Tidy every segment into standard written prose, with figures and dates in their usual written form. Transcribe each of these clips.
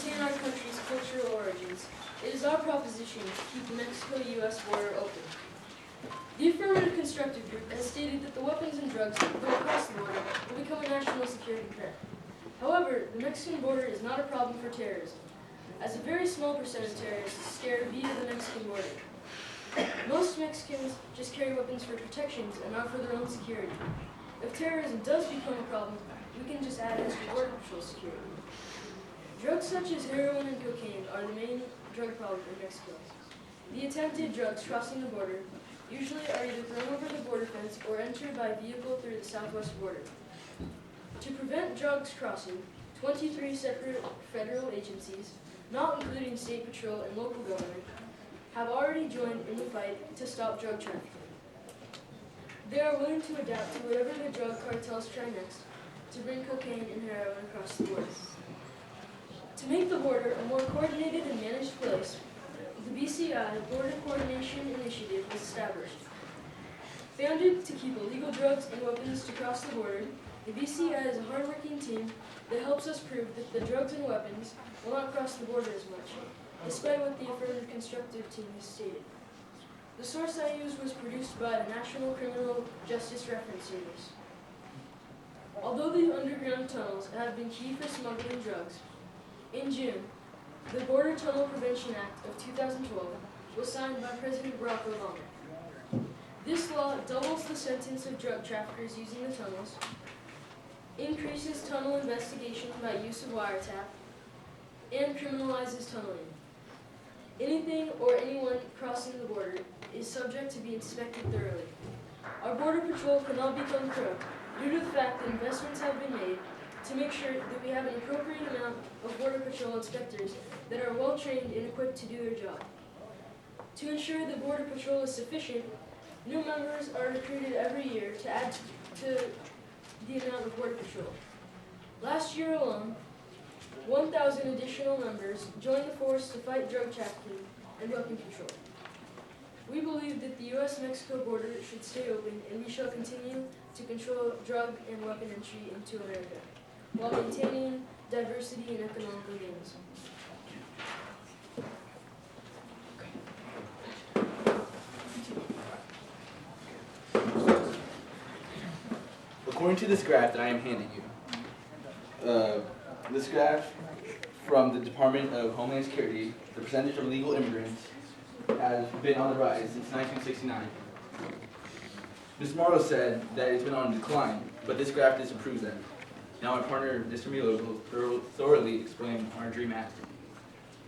maintain our country's cultural origins, it is our proposition to keep the Mexico-U.S. border open. The Affirmative Constructive Group has stated that the weapons and drugs that go across the border will become a national security threat. However, the Mexican border is not a problem for terrorism, as a very small percent of terrorists scare via the Mexican border. Most Mexicans just carry weapons for protections and not for their own security. If terrorism does become a problem, we can just add extra border patrol security. Drugs such as heroin and cocaine are the main drug problem in Mexico. The attempted drugs crossing the border usually are either thrown over the border fence or entered by vehicle through the southwest border. To prevent drugs crossing, 23 separate federal agencies, not including state patrol and local government, have already joined in the fight to stop drug trafficking. They are willing to adapt to whatever the drug cartels try next to bring cocaine and heroin across the border. To make the border a more coordinated and managed place, the BCI Border Coordination Initiative was established. Founded to keep illegal drugs and weapons to cross the border, the BCI is a hardworking team that helps us prove that the drugs and weapons will not cross the border as much, despite what the Affirmative Constructive team has stated. The source I used was produced by the National Criminal Justice Reference Service. Although the underground tunnels have been key for smuggling drugs, in June, the Border Tunnel Prevention Act of 2012 was signed by President Barack Obama. This law doubles the sentence of drug traffickers using the tunnels, increases tunnel investigation by use of wiretap, and criminalizes tunneling. Anything or anyone crossing the border is subject to be inspected thoroughly. Our Border Patrol cannot become corrupt due to the fact that investments have been made to make sure that we have an appropriate amount of Border Patrol inspectors that are well trained and equipped to do their job. To ensure the Border Patrol is sufficient, new members are recruited every year to add to the amount of Border Patrol. Last year alone, 1,000 additional members joined the force to fight drug trafficking and weapon control. We believe that the U.S.-Mexico border should stay open, and we shall continue to control drug and weapon entry into America, while maintaining diversity and economical gains. According to this graph that I am handing you, this graph from the Department of Homeland Security, the percentage of illegal immigrants has been on the rise since 1969. Ms. Morrow said that it's been on decline, but this graph disapproves that. Now my partner, Mr. Mueller, will thoroughly explain our DREAM Act.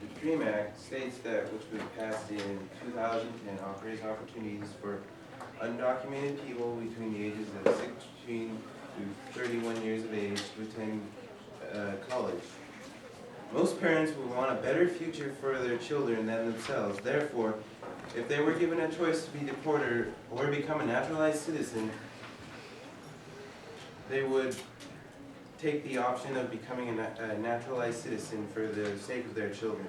The DREAM Act states that, which was passed in 2010, offers opportunities for undocumented people between the ages of 16 to 31 years of age to attend college. Most parents would want a better future for their children than themselves. Therefore, if they were given a choice to be deported or become a naturalized citizen, they would take the option of becoming a naturalized citizen for the sake of their children.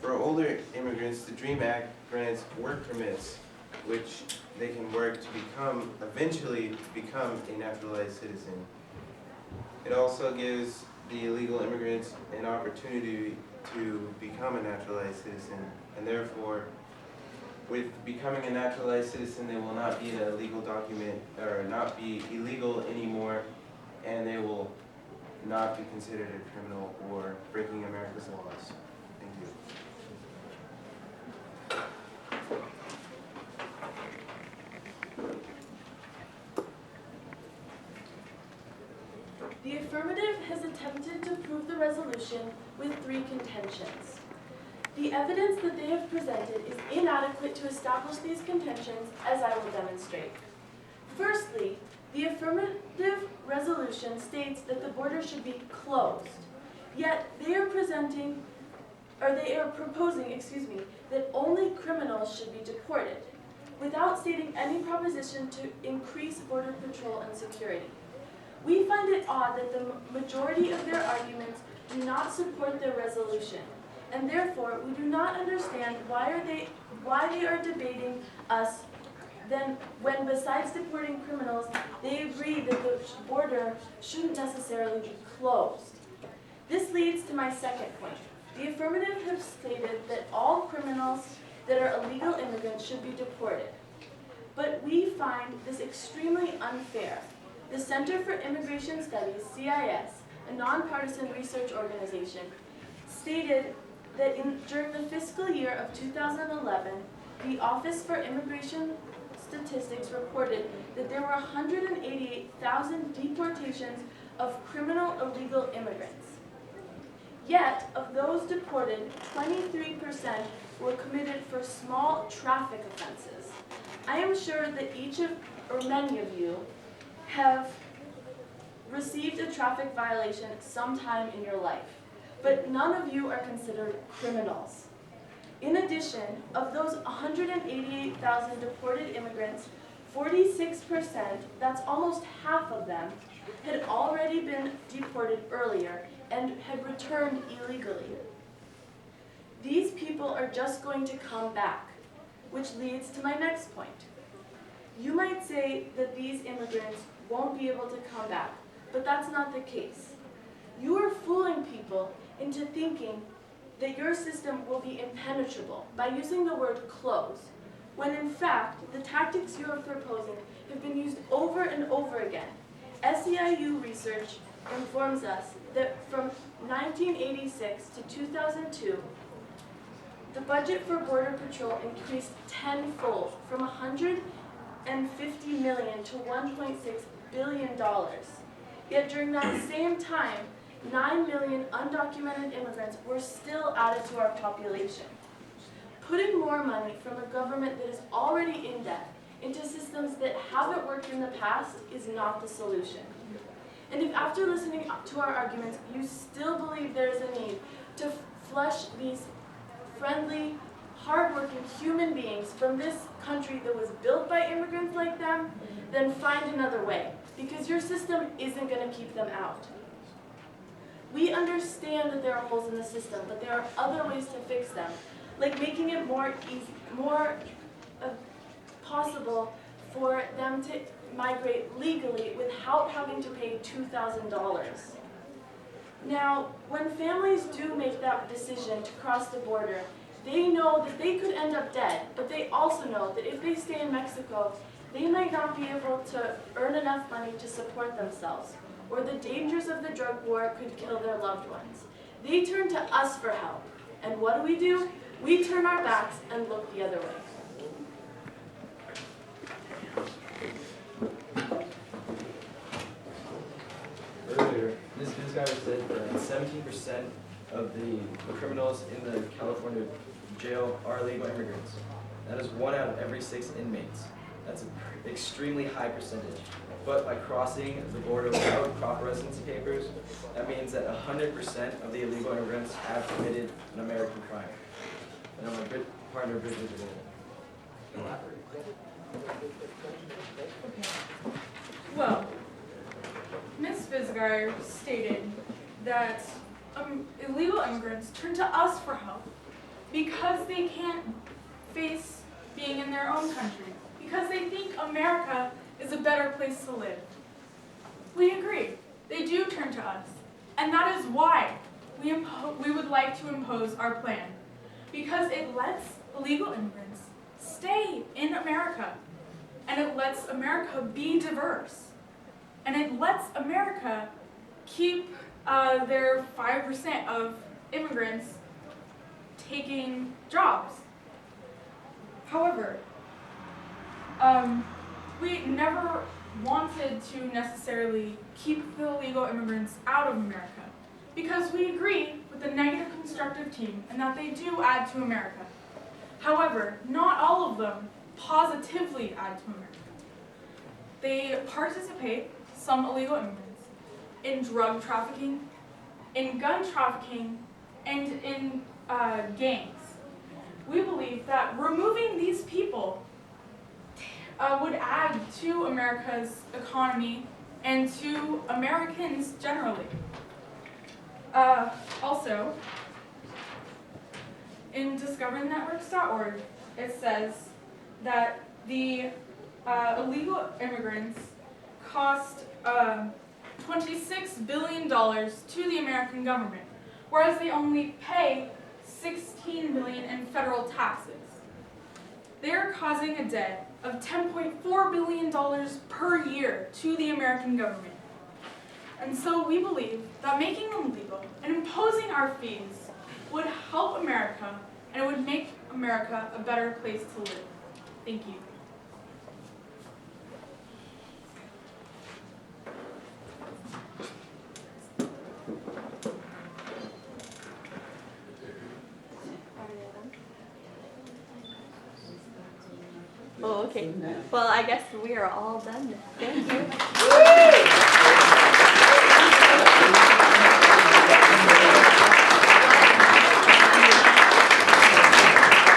For older immigrants, the DREAM Act grants work permits, which they can work to eventually become a naturalized citizen. It also gives the illegal immigrants an opportunity to become a naturalized citizen, and therefore, with becoming a naturalized citizen, they will not be an illegal document, or not be illegal anymore, and they will not be considered a criminal or breaking America's laws. Thank you. The affirmative has attempted to prove the resolution with three contentions. The evidence that they have presented is inadequate to establish these contentions, as I will demonstrate. Firstly, the affirmative resolution states that the border should be closed, yet they are proposing, that only criminals should be deported, without stating any proposition to increase border patrol and security. We find it odd that the majority of their arguments do not support their resolution, and therefore we do not understand why they are debating us then when, besides deporting criminals, they agree that the border shouldn't necessarily be closed. This leads to my second point. the affirmative have stated that all criminals that are illegal immigrants should be deported. But we find this extremely unfair. The Center for Immigration Studies, CIS, a nonpartisan research organization, stated that during the fiscal year of 2011, the Office for Immigration Statistics reported that there were 188,000 deportations of criminal illegal immigrants. Yet, of those deported, 23% were committed for small traffic offenses. I am sure that many of you have received a traffic violation sometime in your life, but none of you are considered criminals. In addition, of those 188,000 deported immigrants, 46%, that's almost half of them, had already been deported earlier and had returned illegally. These people are just going to come back, which leads to my next point. You might say that these immigrants won't be able to come back, but that's not the case. You are fooling people into thinking that your system will be impenetrable by using the word close, when in fact, the tactics you are proposing have been used over and over again. SEIU research informs us that from 1986 to 2002, the budget for Border Patrol increased tenfold, from $150 million to $1.6 billion. Yet during that same time, 9 million undocumented immigrants were still added to our population. Putting more money from a government that is already in debt into systems that haven't worked in the past is not the solution. And if after listening to our arguments, you still believe there is a need to flush these friendly, hardworking human beings from this country that was built by immigrants like them, then find another way, because your system isn't going to keep them out. We understand that there are holes in the system, but there are other ways to fix them, like making it more possible for them to migrate legally without having to pay $2,000. Now, when families do make that decision to cross the border, they know that they could end up dead, but they also know that if they stay in Mexico, they might not be able to earn enough money to support themselves, or the dangers of the drug war could kill their loved ones. They turn to us for help. And what do? We turn our backs and look the other way. Earlier, Ms. Bisgeier said that 17% of the criminals in the California jail are illegal immigrants. That is 1 out of every 6 inmates. That's an extremely high percentage. But by crossing the border without proper residency papers, that means that 100% of the illegal immigrants have committed an American crime. And my partner, Bridget, will elaborate. Well, Ms. Bisgeier stated that illegal immigrants turn to us for help because they can't face being in their own country, because they think America is a better place to live. We agree. They do turn to us. And that is why we would like to impose our plan, because it lets illegal immigrants stay in America, and it lets America be diverse, and it lets America keep their 5% of immigrants taking jobs. However, we never wanted to necessarily keep the illegal immigrants out of America, because we agree with the negative constructive team and that they do add to America. However, not all of them positively add to America. They participate, some illegal immigrants, in drug trafficking, in gun trafficking, and in gangs. We believe that removing these people would add to America's economy and to Americans generally. Also, in discovernetworks.org, it says that the illegal immigrants cost $26 billion to the American government, whereas they only pay $16 million in federal taxes. They are causing a debt of $10.4 billion per year to the American government. And so we believe that making them legal and imposing our fees would help America, and it would make America a better place to live. Thank you. Oh, okay. Well, I guess we are all done. Thank you.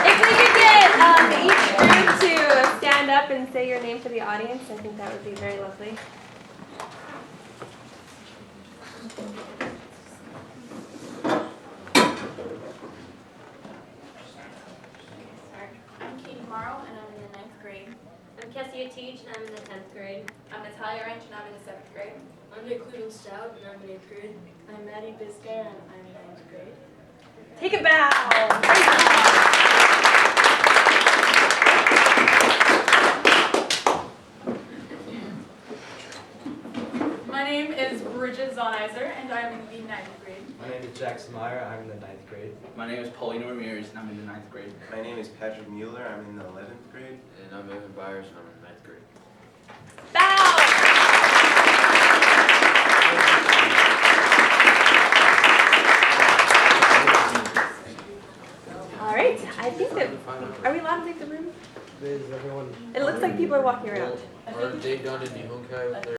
If we could get each group to stand up and say your name for the audience, I think that would be very lovely. I'm Katie Morrow, and I'm in the 9th grade. I'm Kessia Teach, and I'm in the 10th grade. I'm Natalia Wrench, and I'm in the 7th grade. I'm Nick Cleveland Stout, and I'm in 8th grade. I'm Maddie Biscayne, and I'm in 9th grade. Take a bow. My name is Bridget Zonizer, and I'm in the 9th grade. My name is Jackson Meyer. I'm in the 9th grade. My name is Paulino Ramirez, and I'm in the 9th grade. My name is Bervin-Mueller, I'm in the 11th grade. And I'm Evan Byers, and I'm in 9th grade. Bow. All right. I think that. Are we allowed to leave the room? Is everyone? It looks like people are walking around. Are they done in Nihonkai with their